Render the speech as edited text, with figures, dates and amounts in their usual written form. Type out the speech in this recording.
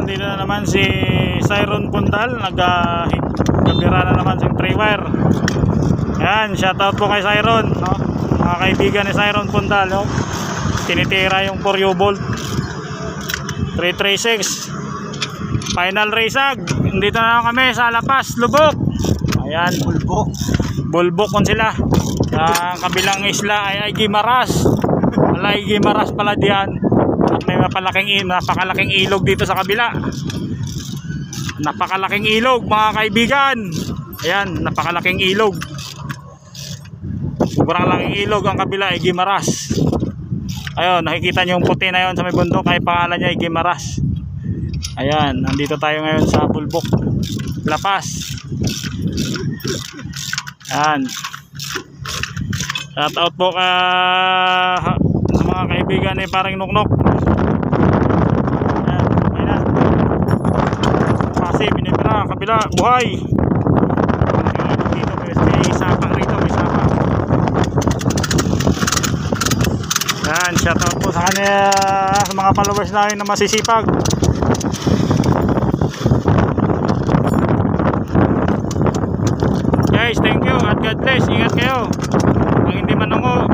nandito na naman si Siron Pundal. Nagkabira na naman si Treywire. Yan, shoutout po kay Siron, no? Mga kaibigan ni Siron Pundal, no? Tinitira yung 4U bolt 336. Final raceag. Dito na kami sa Lapas, Lubok. Ayan, Bulbok kon sila. Sa kabilang isla ay Gimaras. Wala Gimaras pala diyan. At may napakalaking ilog dito sa kabila. Napakalaking ilog, mga kaibigan. Ayan, napakalaking ilog. Sobrang laking ilog ang kabila ay Gimaras. Ayun, nakikita nyo yung puti na yun sa may bundok, ay pangalan niya ay Gimaras. Ayan, nandito tayo ngayon sa Bulbok, Lapas. Ayan. Shout out po sa mga kaibigan ni Paring Nuknok. Ayan, okay na. Kasi binibira, kabila, buhay. Dito may sapa rito, may sapa. Ayan, shout out po sa kanya, sa mga followers namin na masisipag. Guys, thank you at God bless. Ingat kayo. Ang hindi manungo